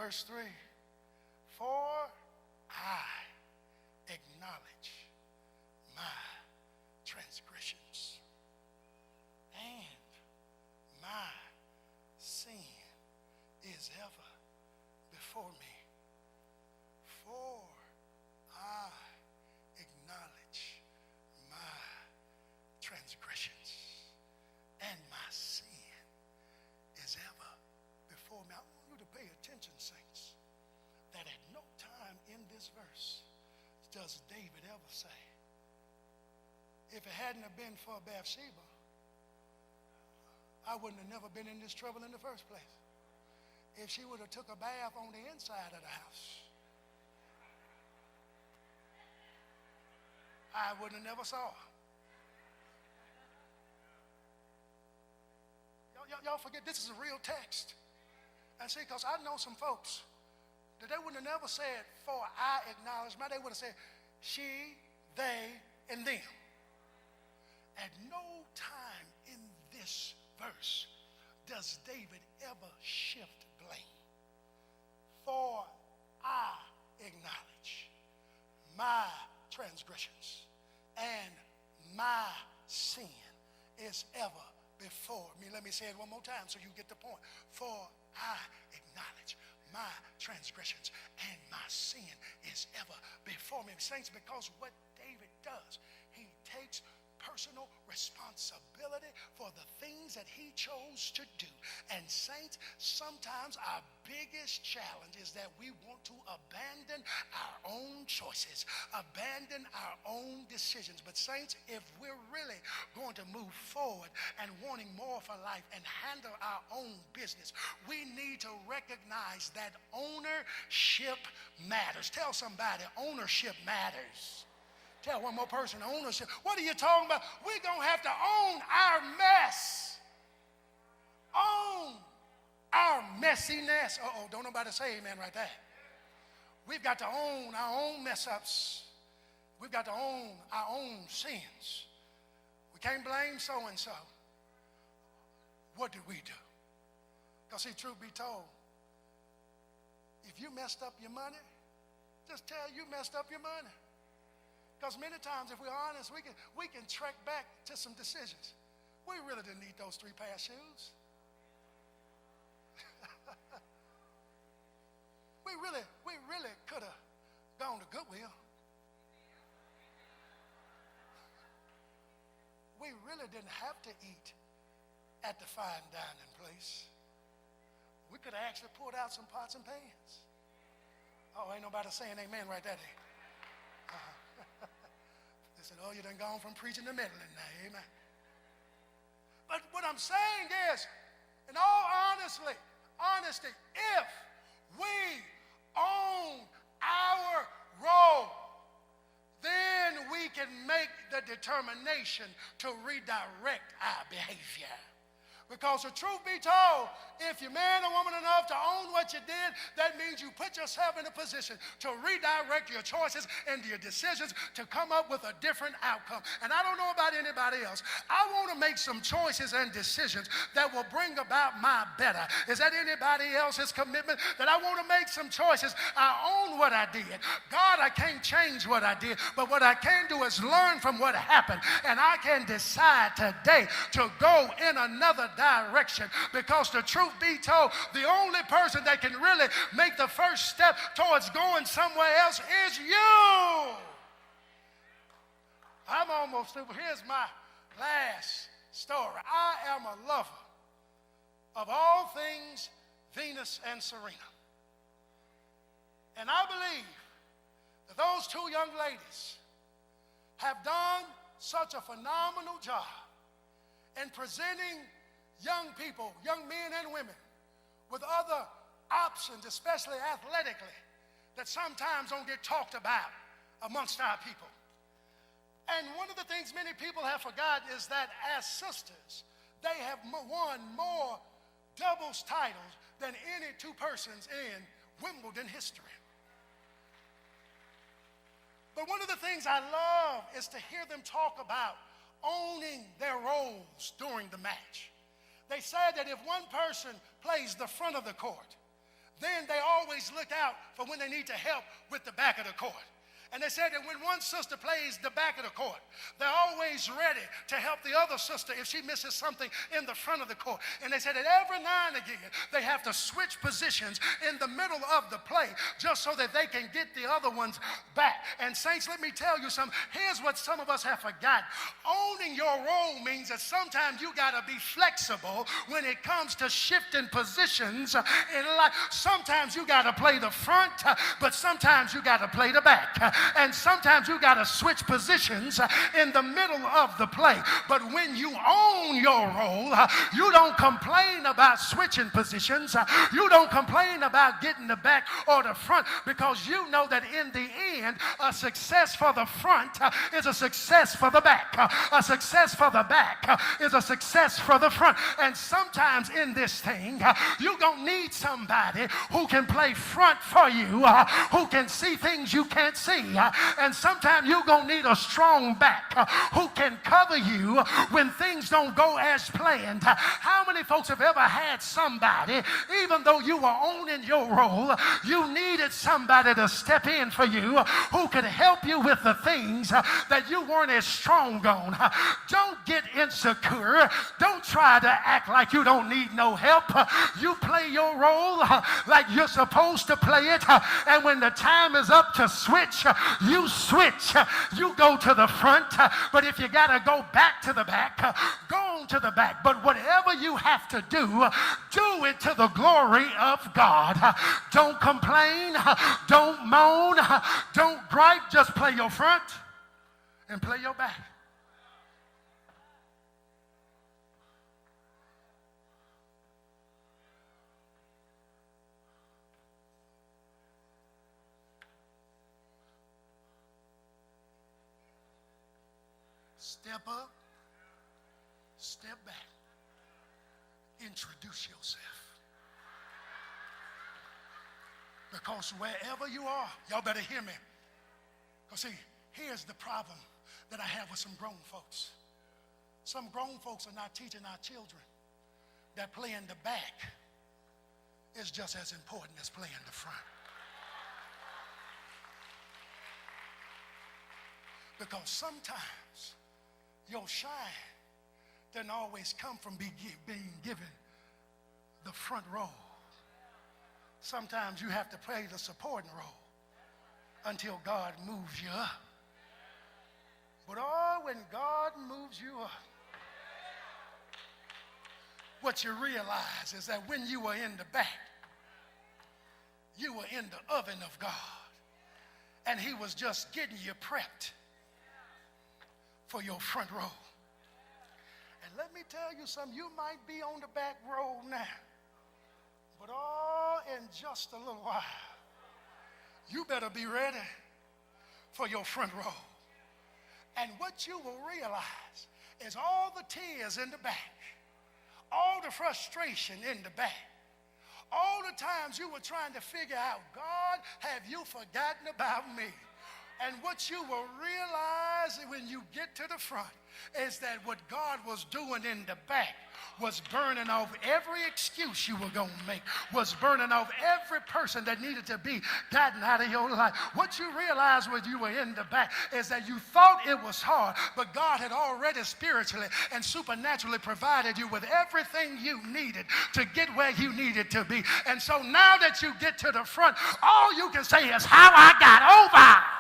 Verse 3, for I acknowledge my transgressions, and my sin is ever before me. For I acknowledge my transgressions, and my sin is ever before me. I want you to pay attention, saints, that at no time in this verse does David ever say, if it hadn't have been for Bathsheba, I wouldn't have never been in this trouble in the first place. If she would have took a bath on the inside of the house, I wouldn't have never saw her. Y'all forget this is a real text. And see, because I know some folks that they wouldn't have never said, for I acknowledge my, they would have said, she, they, and them. At no time in this verse does David ever shift blame. For I acknowledge my transgressions, and my sin is ever before me. Let me say it one more time so you get the point. For I acknowledge my transgressions, and my sin is ever before me. Saints, because what David does, he takes personal responsibility for the things that he chose to do. And saints, sometimes our biggest challenge is that we want to abandon our own choices, abandon our own decisions. But saints, if we're really going to move forward and wanting more for life and handle our own business, we need to recognize that ownership matters. Tell somebody, ownership matters. Tell one more person, ownership. What are you talking about? We're going to have to own our mess. Own our messiness. Uh-oh, don't nobody say amen right there. We've got to own our own mess ups. We've got to own our own sins. We can't blame so-and-so. What did we do? Because see, truth be told, if you messed up your money, just tell you messed up your money. Because many times, if we're honest, we can track back to some decisions. We really didn't need those 3 pair of shoes. we really could have gone to Goodwill. We really didn't have to eat at the fine dining place. We could have actually pulled out some pots and pans. Oh, ain't nobody saying amen right there. They said, oh, you done gone from preaching to meddling now, amen. But what I'm saying is, in all honesty, if we own our role, then we can make the determination to redirect our behavior. Because the truth be told, if you're man or woman enough to own what you did, that means you put yourself in a position to redirect your choices and your decisions to come up with a different outcome. And I don't know about anybody else. I want to make some choices and decisions that will bring about my better. Is that anybody else's commitment? That I want to make some choices. I own what I did. God, I can't change what I did, but what I can do is learn from what happened. And I can decide today to go in another direction, because the truth be told, the only person that can really make the first step towards going somewhere else is you. I'm almost through. Here's my last story. I am a lover of all things Venus and Serena. And I believe that those 2 young ladies have done such a phenomenal job in presenting young people, young men and women, with other options, especially athletically, that sometimes don't get talked about amongst our people. And one of the things many people have forgotten is that as sisters, they have won more doubles titles than any 2 persons in Wimbledon history. But one of the things I love is to hear them talk about owning their roles during the match. They said that if one person plays the front of the court, then they always look out for when they need to help with the back of the court. And they said that when one sister plays the back of the court, they're always ready to help the other sister if she misses something in the front of the court. And they said that every now and again, they have to switch positions in the middle of the play just so that they can get the other ones back. And saints, let me tell you something. Here's what some of us have forgotten. Owning your role means that sometimes you got to be flexible when it comes to shifting positions in life. Sometimes you got to play the front, but sometimes you got to play the back. And sometimes you got to switch positions in the middle of the play. But when you own your role, you don't complain about switching positions. You don't complain about getting the back or the front, because you know that in the end, a success for the front is a success for the back. A success for the back is a success for the front. And sometimes in this thing, you're going to need somebody who can play front for you, who can see things you can't see. And sometimes you're going to need a strong back who can cover you when things don't go as planned. How many folks have ever had somebody, even though you were owning your role, you needed somebody to step in for you who could help you with the things that you weren't as strong on? Don't get insecure. Don't try to act like you don't need no help. You play your role like you're supposed to play it, and when the time is up to switch, you switch. You go to the front, but if you got to go back to the back, go on to the back. But whatever you have to do, do it to the glory of God. Don't complain. Don't moan. Don't gripe. Just play your front and play your back. Step up, step back, introduce yourself. Because wherever you are, y'all better hear me. Because see, here's the problem that I have with some grown folks. Some grown folks are not teaching our children that playing the back is just as important as playing the front. Because sometimes your shine doesn't always come from being given the front role. Sometimes you have to play the supporting role until God moves you up. But when God moves you up, what you realize is that when you were in the back, you were in the oven of God, and he was just getting you prepped for your front row. And let me tell you something, you might be on the back row now, but in just a little while, you better be ready for your front row. And what you will realize is all the tears in the back, all the frustration in the back, all the times you were trying to figure out, God, have you forgotten about me? And what you will realize when you get to the front is that what God was doing in the back was burning off every excuse you were going to make, was burning off every person that needed to be gotten out of your life. What you realized when you were in the back is that you thought it was hard, but God had already spiritually and supernaturally provided you with everything you needed to get where you needed to be. And so now that you get to the front, all you can say is how I got over.